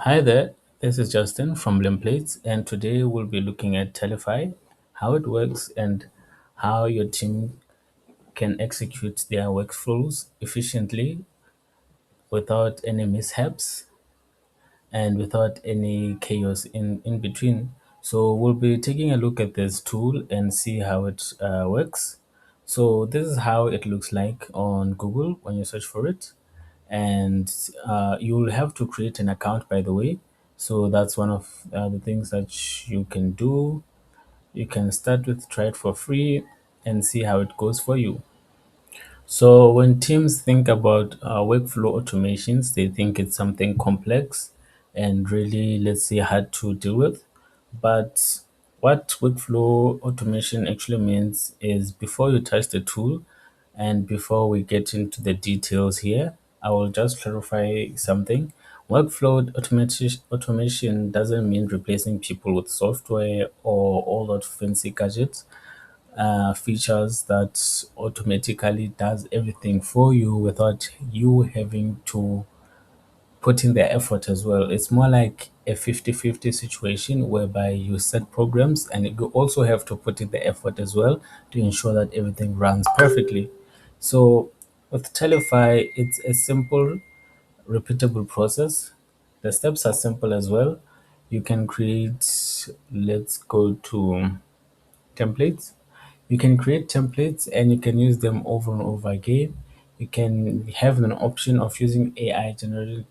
Hi there, this is Justin from Blimp, and today we'll be looking at Tallyfy, how it works, and how your team can execute their workflows efficiently without any mishaps and without any chaos in between. So we'll be taking a look at this tool and see how it works. So this is how it looks like on Google when you search for it. And you'll have to create an account, by the way. So that's one of the things that you can do. You can start with try it for free and see how it goes for you. So when teams think about workflow automations, they think it's something complex and really, let's say, hard to deal with. But what workflow automation actually means is before you touch the tool and before we get into the details here, I will just clarify something. Automation doesn't mean replacing people with software or all that fancy gadgets features that automatically does everything for you without you having to put in the effort as well. It's more like a 50-50 situation whereby you set programs and you also have to put in the effort as well to ensure that everything runs perfectly. So with Tallyfy, it's a simple, repeatable process. The steps are simple as well. You can create, let's go to templates. You can create templates and you can use them over and over again. You can have an option of using AI generated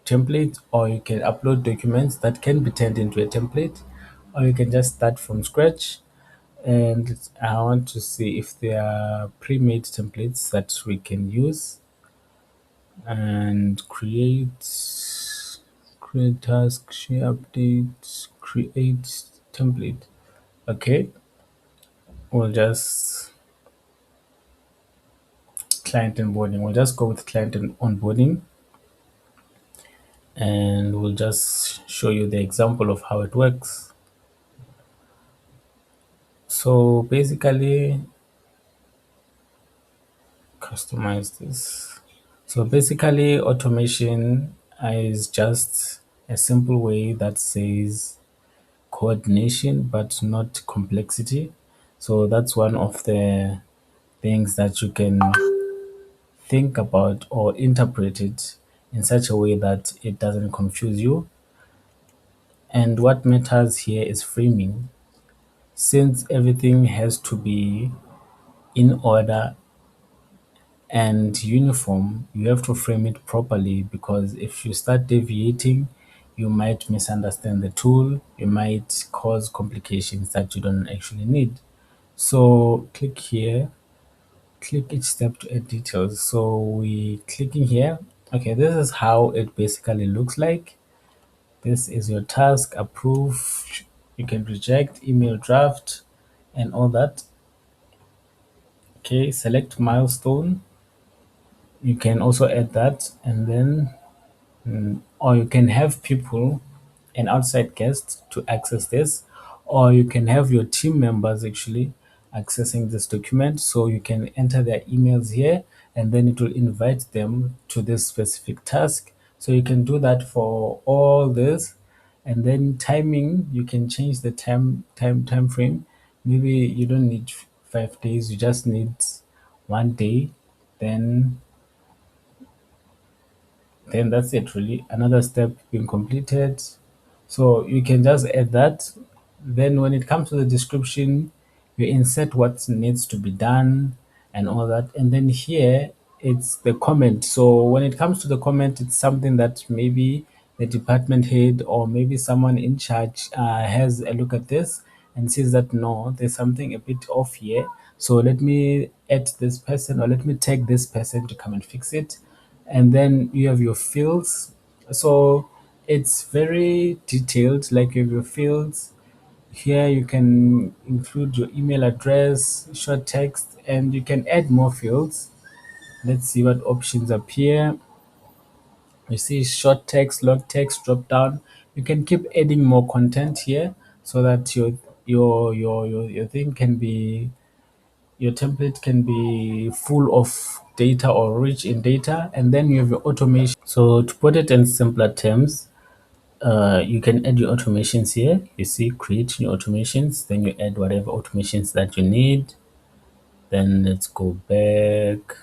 templates, or you can upload documents that can be turned into a template, or you can just start from scratch. And I want to see if there are pre-made templates that we can use and create task, share updates, create template. Okay, we'll just client onboarding. We'll just go with client and onboarding and we'll just show you the example of how it works. So basically, customize this. So basically, automation is just a simple way that says coordination but not complexity. So that's one of the things that you can think about or interpret it in such a way that it doesn't confuse you. And what matters here is framing. Since everything has to be in order and uniform, you have to frame it properly because if you start deviating, you might misunderstand the tool, you might cause complications that you don't actually need. So click here, click each step to add details. So we clicking here. Okay, this is how it basically looks like. This is your task, approve, you can reject, email draft, and all that. Okay, select milestone. You can also add that, and then, or you can have people, an outside guest, to access this, or you can have your team members actually accessing this document. So you can enter their emails here, and then it will invite them to this specific task. So you can do that for all this, and then timing. You can change the time frame. Maybe you don't need 5 days; you just need one day. Then then that's it really. Another step being completed. So you can just add that. Then when it comes to the description, you insert what needs to be done and all that. And then here it's the comment. So when it comes to the comment, it's something that maybe the department head or maybe someone in charge has a look at this and sees that no, there's something a bit off here. So let me add this person or let me tag this person to come and fix it. And then you have your fields. So it's very detailed, like you have your fields. Here you can include your email address, short text, and you can add more fields. Let's see what options appear. You see short text, long text, drop down. You can keep adding more content here so that your thing can be your template can be full of data or rich in data. And then you have your automation. So to put it in simpler terms, You can add your automations here. You see, create new automations, then you add whatever automations that you need. Then let's go back.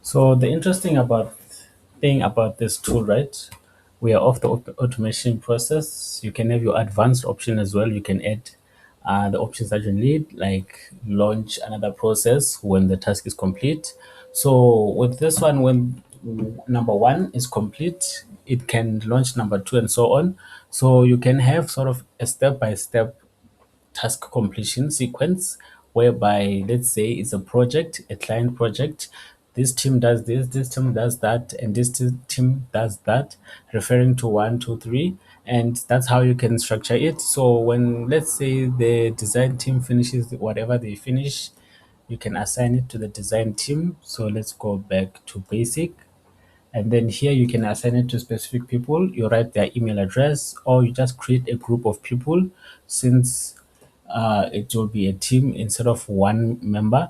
So the interesting about thing about this tool, right? We are off the automation process. You can have your advanced option as well. You can add the options that you need, like launch another process when the task is complete. So with this one, when number one is complete, it can launch number two and so on. So you can have sort of a step by step task completion sequence whereby, let's say it's a project, a client project, this team does this team does that, and team does that, referring to one, two, three. And that's how you can structure it. So when, let's say, the design team finishes whatever they finish, you can assign it to the design team. So let's go back to basic, and then here you can assign it to specific people. You write their email address, or you just create a group of people, since it will be a team instead of one member.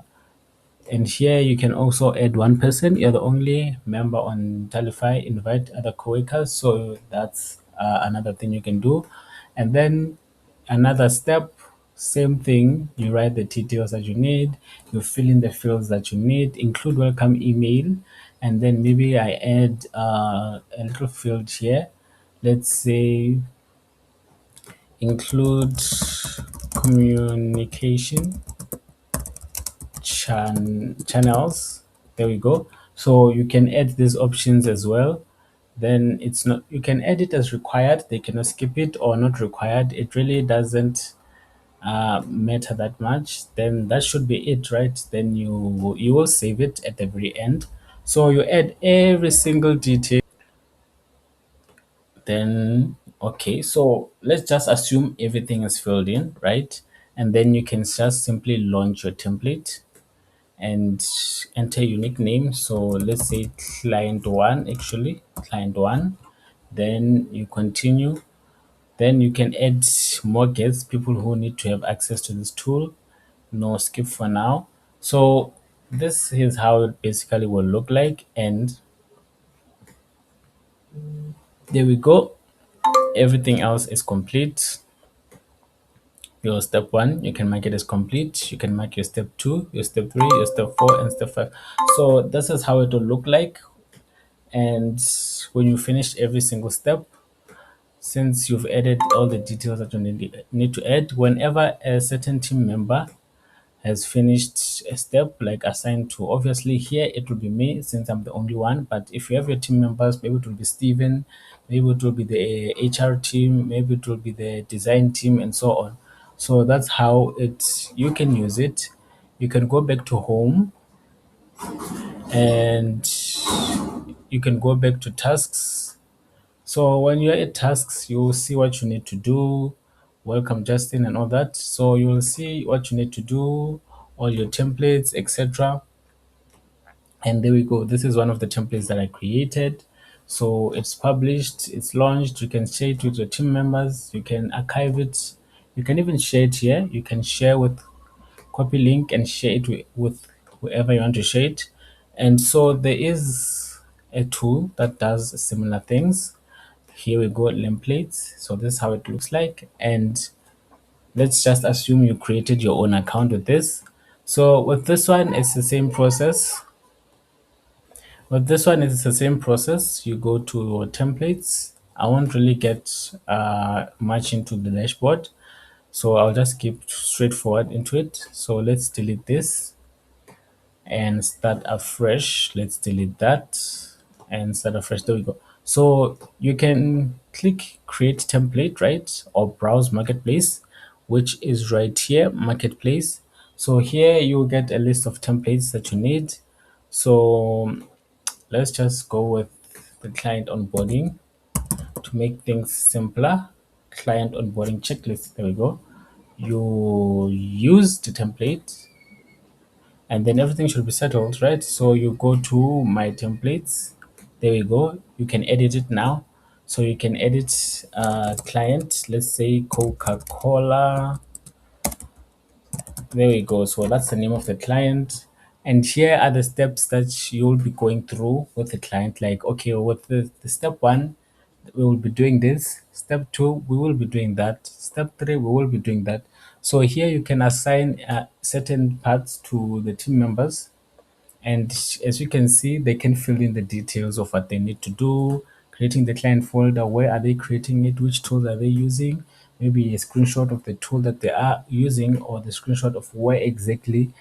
And here you can also add one person. You're the only member on Tallyfy. Invite other coworkers. So that's another thing you can do. And then another step, same thing. You write the details that you need. You fill in the fields that you need. Include welcome email. And then maybe I add a little field here. Let's say include communication channels. There we go. So you can add these options as well. Then it's not, you can add it as required. They cannot skip it, or not required. It really doesn't matter that much. Then that should be it, right? Then you will save it at the very end. So you add every single detail. Then okay, so let's just assume everything is filled in, right? And then you can just simply launch your template and enter unique name. So let's say client one, actually client one. Then you continue. Then you can add more guests, people who need to have access to this tool. No skip for now. So this is how it basically will look like. And there we go. Everything else is complete. Your step one, you can mark it as complete. You can mark your step two, your step three, your step four, and step five. So this is how it will look like. And when you finish every single step, since you've added all the details that you need to add, whenever a certain team member has finished a step, like assigned to, obviously here it will be me since I'm the only one. But if you have your team members, maybe it will be Steven, maybe it will be the HR team, maybe it will be the design team, and so on. So that's how you can use it. You can go back to home, and you can go back to tasks. So when you're at tasks, you'll see what you need to do. Welcome, Justin, and all that. So you'll see what you need to do, all your templates, etc. And there we go. This is one of the templates that I created. So it's published, it's launched. You can share it with your team members. You can archive it. You can even share it here. You can share with, copy link and share it with whoever you want to share it. And so there is a tool that does similar things. Here we go, templates. So this is how it looks like. And let's just assume you created your own account with this. So with this one, it's the same process. With this one, it's the same process. You go to your templates. I won't really get much into the dashboard, so I'll just keep straightforward into it. So let's delete this and start afresh. Let's delete that and start afresh. There we go. So you can click create template, right? Or browse marketplace, which is right here, marketplace. So here you'll get a list of templates that you need. So let's just go with the client onboarding to make things simpler. Client onboarding checklist. There we go. You use the template, and then everything should be settled, right? So you go to my templates. There we go. You can edit it now. So you can edit client, let's say Coca-Cola. There we go. So that's the name of the client. And here are the steps that you'll be going through with the client. Like, okay, with the step one, we will be doing this. Step two, we will be doing that. Step three, we will be doing that. So here you can assign certain parts to the team members, and as you can see, they can fill in the details of what they need to do, creating the client folder, where are they creating it, which tools are they using, maybe a screenshot of the tool that they are using, or the screenshot of where exactly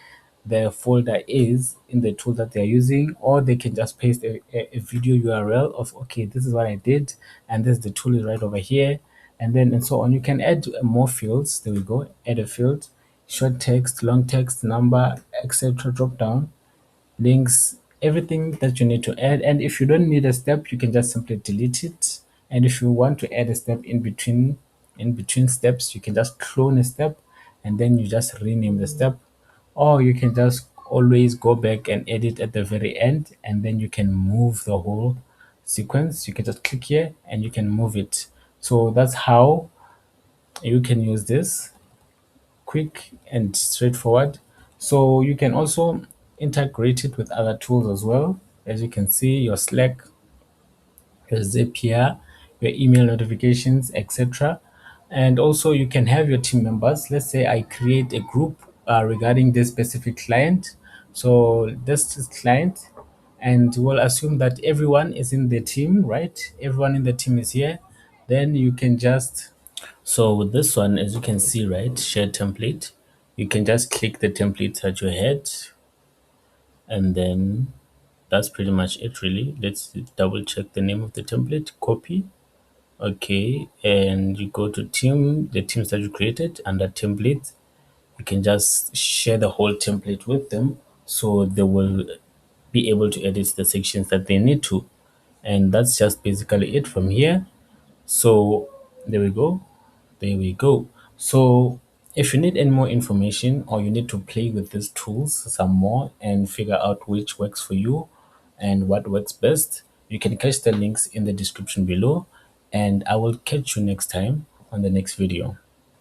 the folder is in the tool that they're using, or they can just paste a video URL of, okay, this is what I did, and this the tool is right over here, and then and so on. You can add more fields. There we go. Add a field, short text, long text, number, etc. Drop down links, everything that you need to add. And if you don't need a step, you can just simply delete it. And if you want to add a step in between steps, you can just clone a step and then you just rename the step. Or you can just always go back and edit at the very end, and then you can move the whole sequence. You can just click here and you can move it. So that's how you can use this, quick and straightforward. So you can also integrate it with other tools as well. As you can see, your Slack, your Zapier, your email notifications, etc. And also you can have your team members. Let's say I create a group regarding this specific client. So this is client, and we'll assume that everyone is in the team, right? Everyone in the team is here. Then you can just, so with this one, as you can see, right, share template, you can just click the template at your head, and then that's pretty much it really. Let's double check the name of the template, copy. Okay, and you go to team, the teams that you created under template, you can just share the whole template with them so they will be able to edit the sections that they need to. And that's just basically it from here. So there we go. There we go. So if you need any more information, or you need to play with these tools some more and figure out which works for you and what works best, you can catch the links in the description below. And I will catch you next time on the next video.